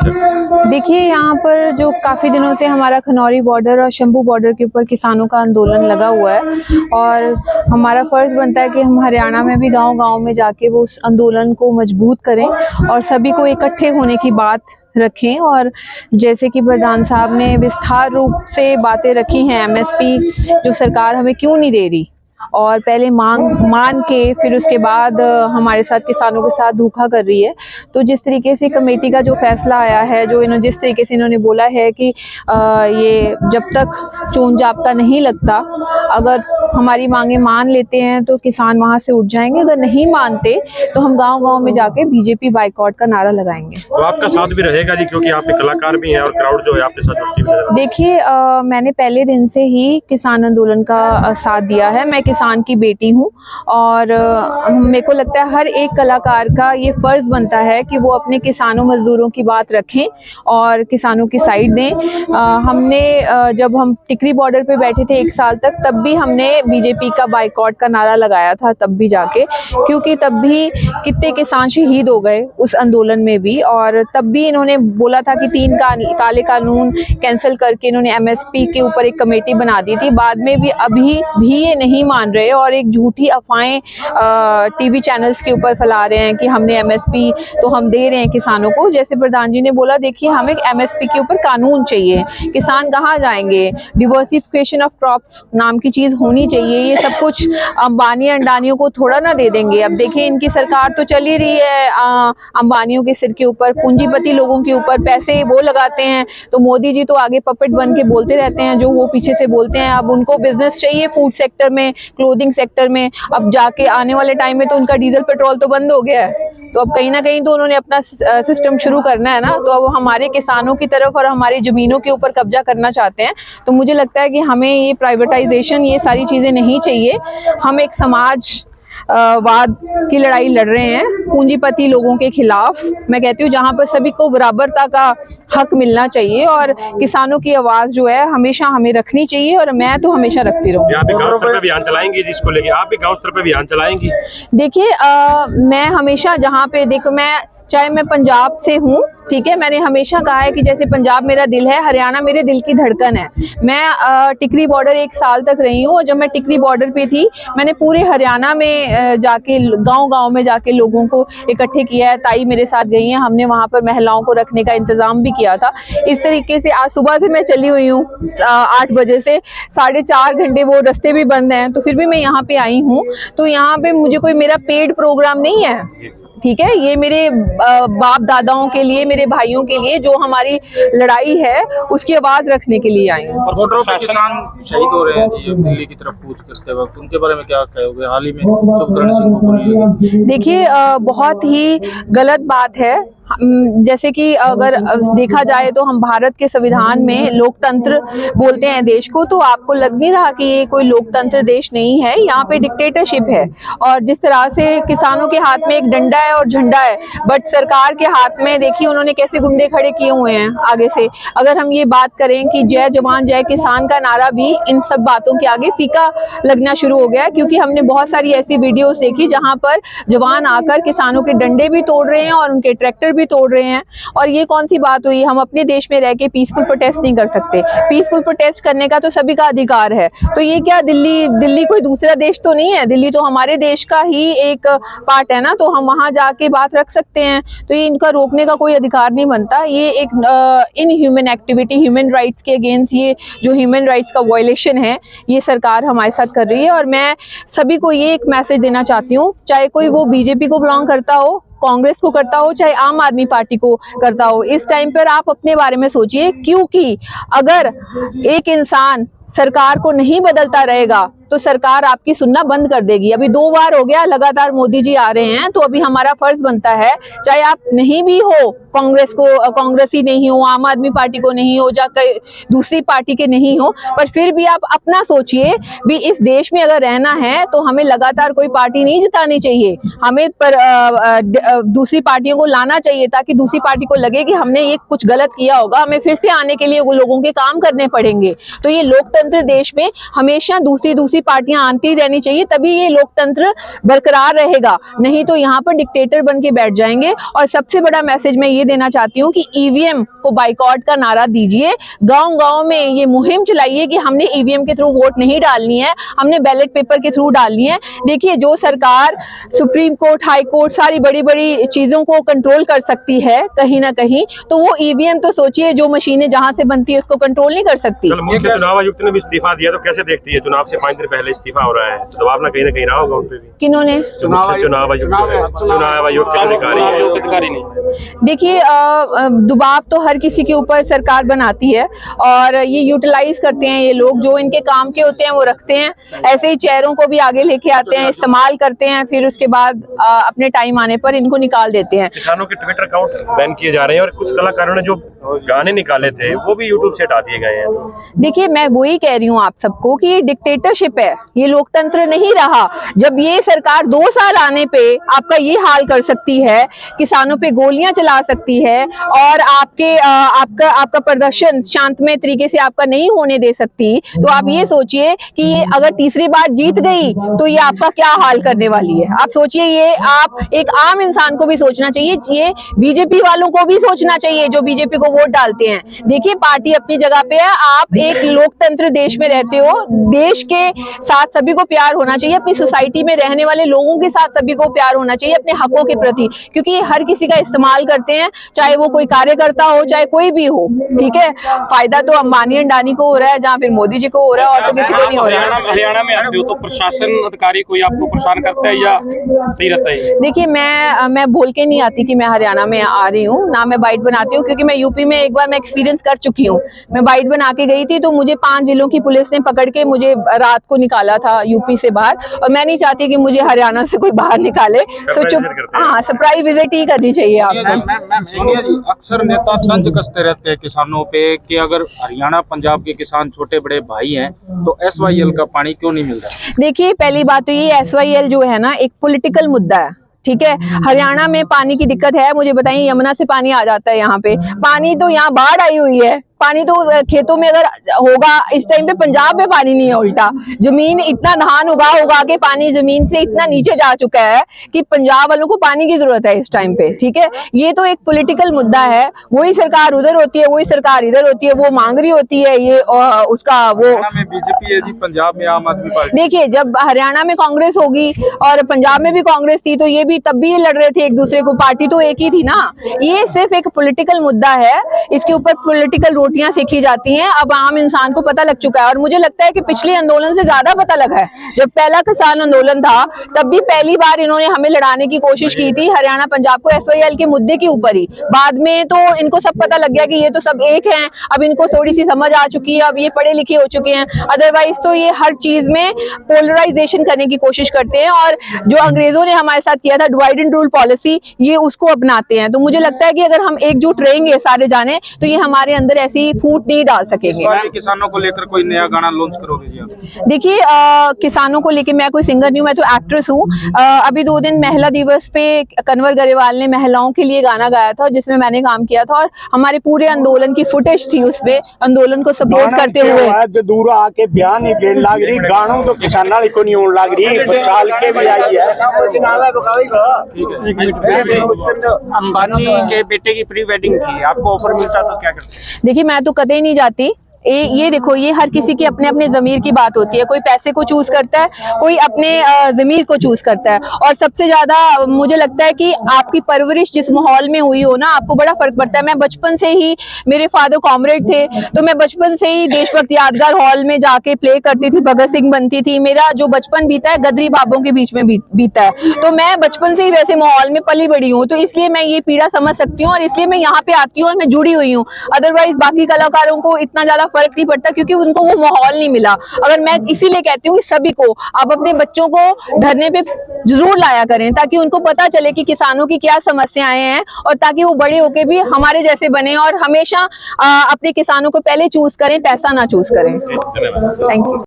है? देखिए, यहाँ पर जो काफ़ी दिनों से हमारा खनौरी बॉर्डर और शंभू बॉर्डर के ऊपर किसानों का आंदोलन लगा हुआ है और हमारा फ़र्ज़ बनता है कि हम हरियाणा में भी गांव-गांव में जाके वो उस आंदोलन को मजबूत करें और सभी को इकट्ठे होने की बात रखें। और जैसे कि प्रधान साहब ने विस्तार रूप से बातें रखी हैं, एमएसपी जो सरकार हमें क्यों नहीं दे रही और पहले मान के फिर उसके बाद हमारे साथ किसानों के साथ धोखा कर रही है। तो जिस तरीके से कमेटी का जो फैसला आया है, जो जिस तरीके से इन्होंने बोला है कि ये जब तक चोन जाब्ता नहीं लगता, अगर हमारी मांगे मान लेते हैं तो किसान वहां से उठ जाएंगे, अगर नहीं मानते तो हम गांव-गांव में जाके बीजेपी बाइकआउट का नारा लगाएंगे। तो आपका साथ भी रहेगा जी, क्योंकि आप एक कलाकार भी हैं और क्राउड जो है आपके साथ जुड़ती भी है। देखिए, मैंने पहले दिन से ही किसान आंदोलन का साथ दिया है। मैं किसान की बेटी हूँ और मेरे को लगता है हर एक कलाकार का ये फर्ज बनता है कि वो अपने किसानों मजदूरों की बात रखें और किसानों की साइड दें। हमने जब हम टिकरी बॉर्डर पे बैठे थे 1 साल तक, तब भी हमने बीजेपी का बाइकआउट का नारा लगाया था, तब भी जाके, क्योंकि तब भी कितने किसान शहीद हो गए उस आंदोलन में भी। और तब भी इन्होंने बोला था कि 3 काले कानून कैंसिल करके इन्होंने एमएसपी के ऊपर एक कमेटी बना दी थी। बाद में भी अभी भी ये नहीं मान रहे और एक झूठी अफवाहें टीवी चैनल्स के ऊपर फैला रहे हैं कि हमने एमएसपी तो हम दे रहे हैं किसानों को। जैसे प्रधान जी ने बोला, देखिए हमें एमएसपी के ऊपर कानून चाहिए, किसान कहाँ जाएंगे, डिवर्सिफिकेशन ऑफ क्रॉप्स नाम की चीज होनी चाहिए। ये सब कुछ अंबानी अंडानियों को थोड़ा ना दे देंगे। अब देखिए, इनकी सरकार तो चल ही रही है अंबानियों के सिर के ऊपर, पूंजीपति लोगों के ऊपर पैसे वो लगाते हैं, तो मोदी जी तो आगे पपेट बन के बोलते रहते हैं जो वो पीछे से बोलते हैं। अब उनको बिजनेस चाहिए फूड सेक्टर में, क्लोथिंग सेक्टर में। अब जाके आने वाले टाइम में तो उनका डीजल पेट्रोल तो बंद हो गया है, तो अब कहीं ना कहीं तो उन्होंने अपना सिस्टम शुरू करना है ना। तो अब हमारे किसानों की तरफ और हमारी जमीनों के ऊपर कब्जा करना चाहते हैं। तो मुझे लगता है कि हमें ये प्राइवेटाइजेशन, ये सारी चीजें नहीं चाहिए। हम एक समाज वाद की लड़ाई लड़ रहे हैं पूंजीपति लोगों के खिलाफ। मैं कहती हूँ जहाँ पर सभी को बराबरता का हक मिलना चाहिए और किसानों की आवाज जो है हमेशा हमें रखनी चाहिए और मैं तो हमेशा रखती रहूंगी। आप गांव स्तर पे अभियान चलाएंगी जिसको लेके, आप भी गांव स्तर पे अभियान चलाएंगी? देखिए, मैं हमेशा जहाँ पे देखो, चाहे मैं पंजाब से हूँ, ठीक है, मैंने हमेशा कहा है कि जैसे पंजाब मेरा दिल है, हरियाणा मेरे दिल की धड़कन है। मैं टिकरी बॉर्डर 1 साल तक रही हूँ और जब मैं टिकरी बॉर्डर पे थी, मैंने पूरे हरियाणा में जाके गांव-गांव में जाके लोगों को इकट्ठे किया है। ताई मेरे साथ गई हैं, हमने वहाँ पर महिलाओं को रखने का इंतजाम भी किया था। इस तरीके से आज सुबह से मैं चली हुई हूँ 8 बजे से, 4.5 घंटे वो रास्ते भी बंद हैं, तो फिर भी मैं यहाँ पे आई हूँ। तो यहाँ पे मुझे कोई मेरा पेड प्रोग्राम नहीं है, ठीक है, ये मेरे बाप दादाओं के लिए, मेरे भाइयों के लिए जो हमारी लड़ाई है उसकी आवाज रखने के लिए आई हूँ। बॉर्डरों पे किसान शहीद हो रहे हैं जी दिल्ली की तरफ कूच करते वक्त, उनके बारे में क्या कहोगे? हाल ही में शुभकरण सिंह को गोली। देखिए, बहुत ही गलत बात है। जैसे कि अगर देखा जाए तो हम भारत के संविधान में लोकतंत्र बोलते हैं देश को, तो आपको लग नहीं रहा कि ये कोई लोकतंत्र देश नहीं है, यहाँ पे डिक्टेटरशिप है। और जिस तरह से किसानों के हाथ में एक डंडा है और झंडा है, बट सरकार के हाथ में देखिए उन्होंने कैसे गुंडे खड़े किए हुए हैं आगे से। अगर हम ये बात करें कि जय जवान जय किसान का नारा भी इन सब बातों के आगे फीका लगना शुरू हो गया है, क्योंकि हमने बहुत सारी ऐसी वीडियोस देखी जहां पर जवान आकर किसानों के डंडे भी तोड़ रहे हैं और उनके ट्रैक्टर भी तोड़ रहे हैं। और ये कौन सी बात हुई? हम अपने देश में रह के पीसफुल प्रोटेस्ट नहीं कर सकते? पीसफुल प्रोटेस्ट करने का तो सभी का अधिकार है। तो ये क्या दिल्ली कोई दूसरा देश तो नहीं है, दिल्ली तो हमारे देश का ही एक पार्ट है ना, तो हम वहां जाके बात रख सकते हैं। तो ये इनका रोकने का कोई अधिकार नहीं बनता। ये एक इनह्यूमन एक्टिविटी, ह्यूमन राइट्स के अगेंस्ट, ये जो ह्यूमन राइट्स का वायलेशन है, ये सरकार हमारे साथ कर रही है। और मैं सभी को ये एक मैसेज देना चाहती हूँ, चाहे कोई वो बीजेपी को बिलोंग करता हो, कांग्रेस को करता हो, चाहे आम आदमी पार्टी को करता हो, इस टाइम पर आप अपने बारे में सोचिए, क्योंकि अगर एक इंसान सरकार को नहीं बदलता रहेगा तो सरकार आपकी सुनना बंद कर देगी। अभी 2 बार हो गया लगातार मोदी जी आ रहे हैं, तो अभी हमारा फर्ज बनता है, चाहे आप नहीं भी हो कांग्रेसी नहीं हो, आम आदमी पार्टी को नहीं हो, जाकर दूसरी पार्टी के नहीं हो, पर फिर भी आप अपना सोचिए भी इस देश में अगर रहना है तो हमें लगातार कोई पार्टी नहीं जितानी चाहिए, हमें पर दूसरी पार्टियों को लाना चाहिए, ताकि दूसरी पार्टी को लगे कि हमने ये कुछ गलत किया होगा, हमें फिर से आने के लिए वो लोगों के काम करने पड़ेंगे। तो ये लोकतंत्र देश में हमेशा दूसरी दूसरी पार्टियां आती रहनी चाहिए, तभी ये लोकतंत्र बरकरार रहेगा, नहीं तो यहाँ पर डिक्टेटर बन के बैठ जाएंगे। और सबसे बड़ा मैसेज मैं ये देना चाहती हूँ कि ईवीएम को बाइकआउट का नारा दीजिए, गांव-गांव में ये मुहिम चलाइए कि हमने ईवीएम के थ्रू वोट नहीं डालनी है, हमने बैलेट पेपर के थ्रू डालनी है। देखिए, जो सरकार सुप्रीम कोर्ट, हाई कोर्ट, सारी बड़ी-बड़ी चीजों को कंट्रोल कर सकती है कहीं ना कहीं, तो वो ईवीएम तो सोचिए, जो मशीनें जहां से बनती है उसको कंट्रोल नहीं कर सकती। मुख्य चुनाव आयुक्त ने भी इस्तीफा दिया, तो कैसे देखती है? चुनाव से 5 दिन पहले इस्तीफा हो रहा है, तो दबाव ना कहीं रहा होगा उन पे भी। किन्होंने? चुनाव आयोग के अधिकारी ने। देखिए, दबाव तो हर किसी के ऊपर सरकार बनाती है, और ये यूटिलाइज करते हैं ये लोग, जो इनके काम के होते हैं वो रखते हैं, ऐसे ही चेहरों को भी आगे लेके आते हैं, इस्तेमाल करते हैं, फिर उसके बाद अपने टाइम आने पर इनको निकाल देते हैं। किसानों के ट्विटर अकाउंट बैन किए जा रहे हैं, और कुछ कलाकारों ने जो गाने निकाले थे वो भी यूट्यूब से हटा दिए गए हैं। देखिए, मैं वही कह रही हूँ आप सबको कि ये डिक्टेटरशिप है, ये लोकतंत्र नहीं रहा। जब ये सरकार 2 साल आने पे आपका ये हाल कर सकती है, किसानों पे गोलियां चला सकती है, और आपका प्रदर्शन शांतमय तरीके से आपका नहीं होने दे सकती, तो आप ये सोचिए कि ये अगर तीसरी बार जीत गई तो ये आपका क्या हाल करने वाली है। आप सोचिए, ये आप एक आम इंसान को भी सोचना चाहिए, ये बीजेपी वालों को भी सोचना चाहिए जो बीजेपी को वोट डालते हैं। देखिए, पार्टी अपनी जगह पे है, आप एक लोकतंत्र देश में रहते हो, देश के साथ सभी को प्यार होना चाहिए, अपनी सोसाइटी में रहने वाले लोगों के साथ सभी को प्यार होना चाहिए अपने हकों के प्रति, क्योंकि ये हर किसी का इस्तेमाल करते हैं, चाहे वो कोई कार्यकर्ता हो, चाहे कोई भी हो। ठीक है, फायदा तो अंबानी अंडानी को हो रहा है, जहाँ फिर मोदी जी को हो रहा है, और तो किसी को नहीं हो रहा है। हरियाणा में आते हो तो प्रशासन अधिकारी कोई आपको परेशान करता है या सही रहता है? देखिए, मैं बोल के नहीं आती कि मैं हरियाणा में आ रही हूँ, ना मैं बाइट बनाती हूँ, क्योंकि मैं यूपी में एक बार मैं एक्सपीरियंस कर चुकी हूँ। मैं बाइट बना के गई थी, तो मुझे 5 जिलों की पुलिस ने पकड़ के मुझे रात को निकाला था यूपी से बाहर, और मैं नहीं चाहती कि मुझे हरियाणा से कोई बाहर निकाले। तो चुप, हाँ, सरप्राइज विजिट ही करनी चाहिए आपको। अक्सर नेता तंज कसते रहते हैं किसानों पे कि अगर हरियाणा पंजाब के किसान छोटे बड़े भाई हैं तो SYL का पानी क्यों नहीं मिल रहा? देखिए, पहली बात तो ये SYL जो है ना, एक पॉलिटिकल मुद्दा है। ठीक है, हरियाणा में पानी की दिक्कत है, मुझे बताइए, यमुना से पानी आ जाता है यहाँ पे, पानी तो यहाँ बाढ़ आई हुई है, पानी तो खेतों में अगर होगा, इस टाइम पे पंजाब में पानी नहीं है, उल्टा जमीन इतना धान उगा के पानी जमीन से इतना नीचे जा चुका है कि पंजाब वालों को पानी की जरूरत है इस टाइम पे। ठीक है, ये तो एक पॉलिटिकल मुद्दा है, वही सरकार उधर होती है, वही सरकार इधर होती है, वो मांग रही होती है ये, उसका वो बीजेपी है जी, पंजाब में आम आदमी पार्टी। देखिए, जब हरियाणा में कांग्रेस होगी और पंजाब में भी कांग्रेस थी, तो ये भी तब भी ये लड़ रहे थे एक दूसरे को, पार्टी तो एक ही थी ना। ये सिर्फ एक पॉलिटिकल मुद्दा है, इसके ऊपर पॉलिटिकल रोटियां सेकी जाती हैं। अब आम इंसान को पता लग चुका है, और मुझे लगता है कि पिछले आंदोलन से ज्यादा पता लगा है। जब पहला किसान आंदोलन था, तब भी पहली बार इन्होंने हमें लड़ाने की कोशिश की थी हरियाणा पंजाब को SYL के मुद्दे के ऊपर ही। बाद में तो इनको सब पता लग गया कि ये तो सब एक हैं, अब इनको थोड़ी सी समझ आ चुकी है, अब ये पढ़े लिखे हो चुके हैं। अदरवाइज तो ये हर चीज में पोलराइजेशन करने की कोशिश करते हैं, और जो अंग्रेजों ने हमारे साथ किया था डिवाइड एंड रूल पॉलिसी, ये उसको अपनाते हैं। तो मुझे लगता है कि अगर हम एकजुट रहेंगे सारे जाने, तो ये हमारे अंदर ऐसी फूट नहीं डाल सकेंगे। किसानों को लेकर कोई नया गाना लॉन्च करोगे जी आप? देखिए, किसानों को लेकर मैं कोई सिंगर नहीं हूँ, मैं तो एक्ट्रेस हूँ। अभी 2 दिन महिला दिवस पे कन्वर गरेवाल ने महिलाओं के लिए गाना गाया था, जिसमें मैंने काम किया था, और हमारे पूरे आंदोलन की फुटेज थी उसपे, आंदोलन को सपोर्ट करते हुए। दूर आके बयान नहीं देने लग रही, गानों तो किसाना को नहीं होने लग रही, चाल के भी आई है। अंबानी के बेटे की प्री वेडिंग थी, आपको ऑफर मिलता तो क्या करते? देखिए, मैं तो कतई नहीं जाती। ये देखो, ये हर किसी की अपने अपने जमीर की बात होती है, कोई पैसे को चूज करता है, कोई अपने जमीर को चूज करता है। और सबसे ज्यादा मुझे लगता है कि आपकी परवरिश जिस माहौल में हुई हो ना, आपको बड़ा फर्क पड़ता है। मैं बचपन से ही, मेरे फादर कॉमरेड थे, तो मैं बचपन से ही देशभक्त यादगार हॉल में जाके प्ले करती थी, भगत सिंह बनती थी। मेरा जो बचपन बीता है गदरी बाबों के बीच में बीता है, तो मैं बचपन से ही वैसे माहौल में पली बड़ी हूँ, तो इसलिए मैं ये पीड़ा समझ सकती हूँ, और इसलिए मैं यहाँ पे आती हूँ और मैं जुड़ी हुई हूँ। अदरवाइज बाकी कलाकारों को इतना ज्यादा फर्क नहीं पड़ता, क्योंकि उनको वो माहौल नहीं मिला। अगर मैं इसीलिए कहती हूँ कि सभी को, आप अपने बच्चों को धरने पे जरूर लाया करें, ताकि उनको पता चले कि किसानों की क्या समस्याएं हैं, और ताकि वो बड़े होके भी हमारे जैसे बने, और हमेशा अपने किसानों को पहले चूज करें, पैसा ना चूज करें। Thank you.